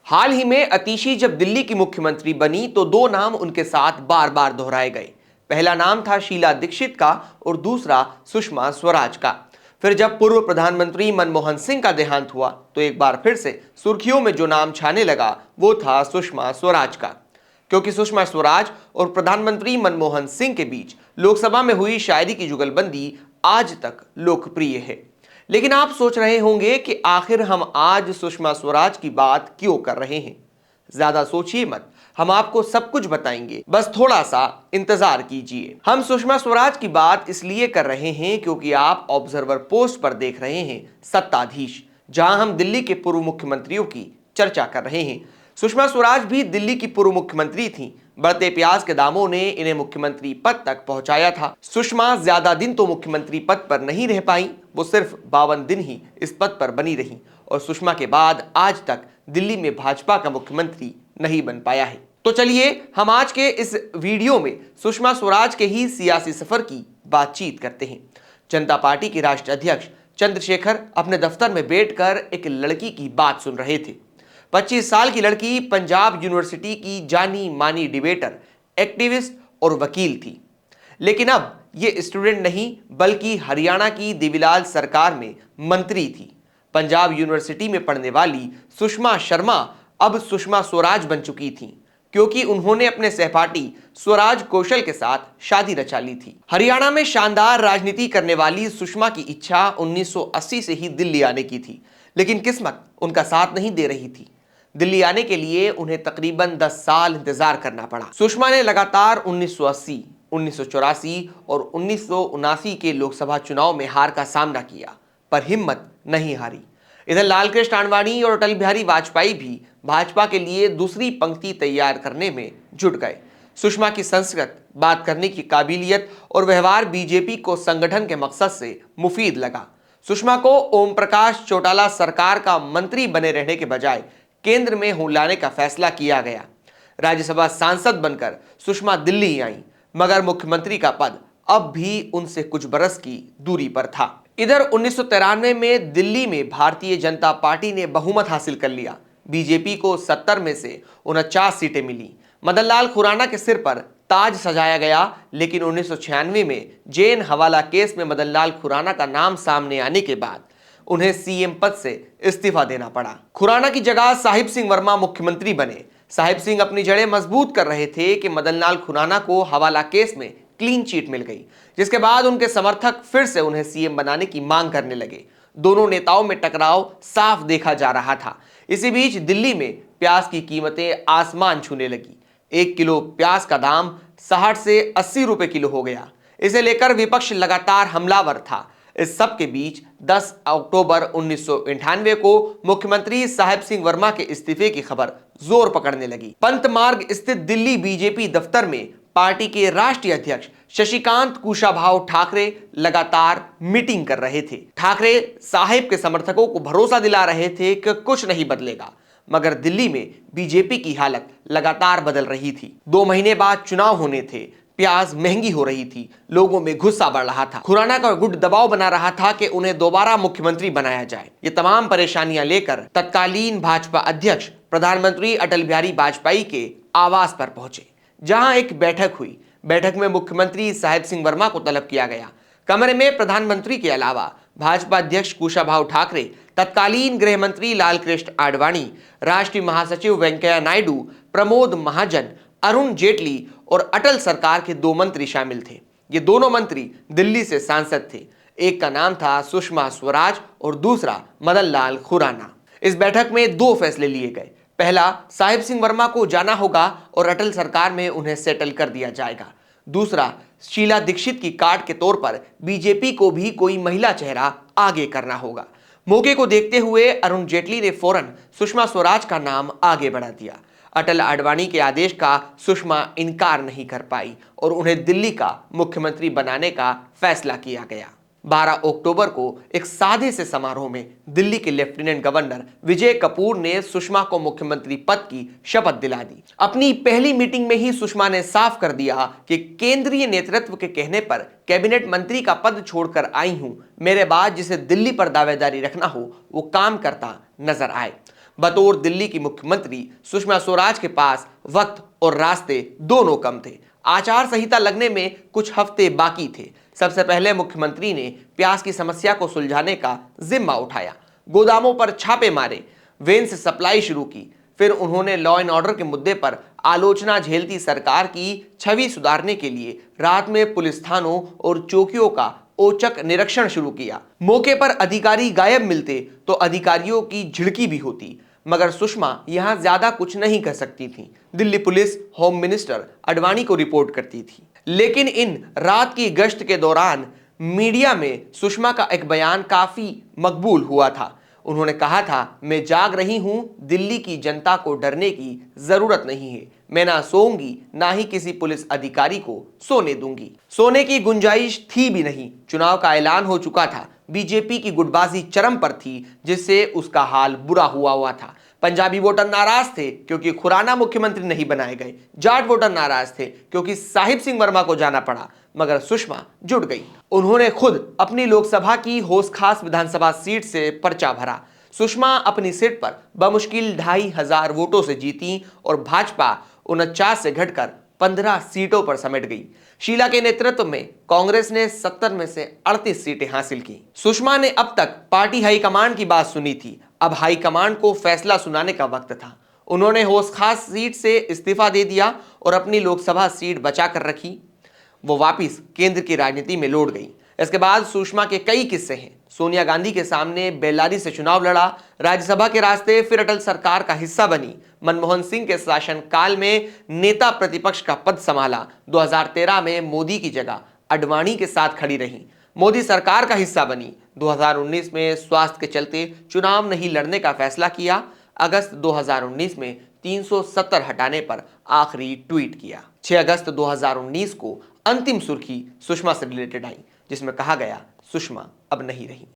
हाल ही में अतिशी जब दिल्ली की मुख्यमंत्री बनी तो दो नाम उनके साथ बार बार दोहराए गए। पहला नाम था शीला दीक्षित का और दूसरा सुषमा स्वराज का। फिर जब पूर्व प्रधानमंत्री मनमोहन सिंह का देहांत हुआ तो एक बार फिर से सुर्खियों में जो नाम छाने लगा वो था सुषमा स्वराज का, क्योंकि सुषमा स्वराज और प्रधानमंत्री मनमोहन सिंह के बीच लोकसभा में हुई शायरी की जुगलबंदी आज तक लोकप्रिय है। लेकिन आप सोच रहे होंगे कि आखिर हम आज सुषमा स्वराज की बात क्यों कर रहे हैं। ज्यादा सोचिए मत, हम आपको सब कुछ बताएंगे, बस थोड़ा सा इंतजार कीजिए। हम सुषमा स्वराज की बात इसलिए कर रहे हैं क्योंकि आप ऑब्जर्वर पोस्ट पर देख रहे हैं सत्ताधीश, जहां हम दिल्ली के पूर्व मुख्यमंत्रियों की चर्चा कर रहे हैं। सुषमा स्वराज भी दिल्ली की पूर्व मुख्यमंत्री थीं। बढ़ते प्याज के दामों ने इन्हें मुख्यमंत्री पद तक पहुंचाया था। सुषमा ज्यादा दिन तो मुख्यमंत्री पद पर नहीं रह पाई, वो सिर्फ 52 दिन ही इस पद पर बनी रही और सुषमा के बाद आज तक दिल्ली में भाजपा का मुख्यमंत्री नहीं बन पाया है। तो चलिए हम आज के इस वीडियो में सुषमा स्वराज के ही सियासी सफर की बातचीत करते हैं। जनता पार्टी के राष्ट्रीय अध्यक्ष चंद्रशेखर अपने दफ्तर में बैठकर एक लड़की की बात सुन रहे थे। 25 साल की लड़की पंजाब यूनिवर्सिटी की जानी मानी डिबेटर, एक्टिविस्ट और वकील थी। लेकिन अब ये स्टूडेंट नहीं बल्कि हरियाणा की देवीलाल सरकार में मंत्री थी। पंजाब यूनिवर्सिटी में पढ़ने वाली सुषमा शर्मा अब सुषमा स्वराज बन चुकी थी, क्योंकि उन्होंने अपने सहपाठी स्वराज कौशल के साथ शादी रचा ली थी। हरियाणा में शानदार राजनीति करने वाली सुषमा की इच्छा 1980 से ही दिल्ली आने की थी, लेकिन किस्मत उनका साथ नहीं दे रही थी। दिल्ली आने के लिए उन्हें तकरीबन 10 साल इंतजार करना पड़ा। सुषमा ने लगातार 1980, 1984 और 1979 के लोकसभा चुनाव में हार का सामना किया, पर हिम्मत नहीं हारी। इधर लालकृष्ण आडवाणी और अटल बिहारी वाजपेयी भी भाजपा के लिए दूसरी पंक्ति तैयार करने में जुट गए। सुषमा की संस्कृत, बात करने की काबिलियत और व्यवहार बीजेपी को संगठन के मकसद से मुफीद लगा। सुषमा को ओम प्रकाश चौटाला सरकार का मंत्री बने रहने के बजाय केंद्र में लाने का फैसला किया गया। राज्यसभा सांसद बनकर सुषमा दिल्ली आई, मगर मुख्यमंत्री का पद अब भी उनसे कुछ बरस की दूरी पर था। इधर 1993 में दिल्ली में भारतीय जनता पार्टी ने बहुमत हासिल कर लिया। बीजेपी को 70 में से 49 सीटें मिली। मदन लाल खुराना के सिर पर ताज सजाया गया, लेकिन 1996 में जैन हवाला केस में मदन लाल खुराना का नाम सामने आने के बाद उन्हें सीएम पद से इस्तीफा देना पड़ा। खुराना की जगह साहिब सिंह वर्मा मुख्यमंत्री बने। साहिब सिंह अपनी जड़ें मजबूत कर रहे थे कि मदन लाल खुराना को हवाला केस में क्लीन चिट मिल गई, जिसके बाद उनके समर्थक फिर से उन्हें सीएम बनाने की मांग करने लगे। दोनों नेताओं में टकराव साफ देखा जा रहा था। इसी बीच दिल्ली में प्याज की कीमतें आसमान छूने लगी। 1 किलो प्याज का दाम 60 से 80 रुपए किलो हो गया। इसे लेकर विपक्ष लगातार हमलावर था। इस सब के बीच 10 अक्टूबर 1998 को मुख्यमंत्री साहिब सिंह वर्मा के इस्तीफे की खबर जोर पकड़ने लगी। पंत मार्ग स्थित दिल्ली बीजेपी दफ्तर में पार्टी के राष्ट्रीय अध्यक्ष शशिकांत कुशाभाऊ ठाकरे लगातार मीटिंग कर रहे थे। ठाकरे साहिब के समर्थकों को भरोसा दिला रहे थे कि कुछ नहीं बदलेगा, मगर दिल्ली में बीजेपी की हालत लगातार बदल रही थी। 2 महीने बाद चुनाव होने थे, प्याज महंगी हो रही थी, लोगों में गुस्सा बढ़ रहा था। खुराना का गुट दबाव बना रहा था कि उन्हें दोबारा मुख्यमंत्री बनाया जाए। ये तमाम परेशानियां लेकर तत्कालीन भाजपा अध्यक्ष प्रधानमंत्री अटल बिहारी वाजपेयी के आवास पर पहुंचे, जहां एक बैठक हुई। बैठक में मुख्यमंत्री साहिब सिंह वर्मा को तलब किया गया। कमरे में प्रधानमंत्री के अलावा भाजपा अध्यक्ष कुशाभाऊ ठाकरे, तत्कालीन गृह मंत्री लालकृष्ण आडवाणी, राष्ट्रीय महासचिव वेंकैया नायडू, प्रमोद महाजन, अरुण जेटली और अटल सरकार के 2 मंत्री शामिल थे। ये दोनों मंत्री दिल्ली से सांसद थे। एक का नाम था सुषमा स्वराज और दूसरा मदन लाल खुराना। इस बैठक में 2 फैसले लिए गए। पहला, साहिब सिंह वर्मा को जाना होगा और अटल सरकार में उन्हें सेटल कर दिया जाएगा। दूसरा, शीला दीक्षित की कार्ड के तौर पर बीजेपी को भी कोई महिला चेहरा आगे करना होगा। मौके को देखते हुए अरुण जेटली ने फौरन सुषमा स्वराज का नाम आगे बढ़ा दिया। अटल आडवाणी के आदेश का सुषमा इनकार नहीं कर पाई और उन्हें दिल्ली का मुख्यमंत्री बनाने का फैसला किया गया। 12 अक्टूबर को एक सादे से समारोह में दिल्ली के लेफ्टिनेंट गवर्नर विजय कपूर ने सुषमा को मुख्यमंत्री पद की शपथ दिला दी। अपनी पहली मीटिंग में ही सुषमा ने साफ कर दिया कि केंद्रीय नेतृत्व के कहने पर कैबिनेट मंत्री का पद छोड़कर आई हूं, मेरे बाद जिसे दिल्ली पर दावेदारी रखना हो वो काम करता नजर आए। बतौर दिल्ली की मुख्यमंत्री सुषमा स्वराज के पास वक्त और रास्ते दोनों कम थे। आचार संहिता लगने में कुछ हफ्ते बाकी थे। सबसे पहले मुख्यमंत्री ने प्याज की समस्या को सुलझाने का जिम्मा उठाया, गोदामों पर छापे मारे, वेन से सप्लाई शुरू की। फिर उन्होंने लॉ एंड ऑर्डर के मुद्दे पर आलोचना झेलती सरकार की छवि सुधारने के लिए रात में पुलिस थानों और चौकियों का औचक निरीक्षण शुरू किया। मौके पर अधिकारी गायब मिलते तो अधिकारियों की झिड़की भी होती, मगर सुषमा यहां ज्यादा कुछ नहीं कर सकती थी। Delhi police home minister Advani को रिपोर्ट करती थी। लेकिन इन रात की गश्त के दौरान मीडिया में सुषमा का एक बयान काफी मकबूल हुआ था। उन्होंने कहा था, मैं जाग रही हूं, दिल्ली की जनता को डरने की जरूरत नहीं है। मैं ना सोऊंगी, ना ही किसी पुलिस अधिकारी को सोने दूंगी। सोने की गुंजाइश थी भी नहीं। चुनाव का ऐलान हो चुका था। बीजेपी की गुटबाजी चरम पर थी, जिससे उसका हाल बुरा हुआ था। पंजाबी वोटर नाराज थे क्योंकि खुराना मुख्यमंत्री नहीं बनाए गए। जाट वोटर नाराज थे क्योंकि साहिब सिंह वर्मा को जाना पड़ा, मगर सुषमा जुट गई। उन्होंने खुद अपनी लोकसभा की होसखास विधानसभा सीट से पर्चा भरा। सुषमा अपनी सीट पर बमुश्किल 2500 वोटों से जीती और भाजपा 49 से घटकर 15 सीटों पर समेट गई। शीला के नेतृत्व में कांग्रेस ने 70 में से 38 सीटें हासिल की। सुषमा ने अब तक पार्टी हाईकमान की बात सुनी थी, अब हाईकमान को फैसला सुनाने का वक्त था। उन्होंने होसखास सीट से इस्तीफा दे दिया और अपनी लोकसभा सीट बचा कर रखी। वो वापिस केंद्र की राजनीति में लौट गई। इसके बाद सुषमा के कई किस्से हैं। सोनिया गांधी के सामने बेल्लारी से चुनाव लड़ा, राज्यसभा के रास्ते, फिर अटल सरकार का हिस्सा बनी। मनमोहन सिंह के शासनकाल में नेता प्रतिपक्ष का पद संभाला। 2013 में मोदी की जगह आडवाणी के साथ खड़ी रही, मोदी सरकार का हिस्सा बनी। 2019 में स्वास्थ्य के चलते चुनाव नहीं लड़ने का फैसला किया। अगस्त 2019 में 370 हटाने पर आखिरी ट्वीट किया। 6 अगस्त 2019 को अंतिम सुर्खी सुषमा से रिलेटेड आई, जिसमें कहा गया, सुषमा अब नहीं रही।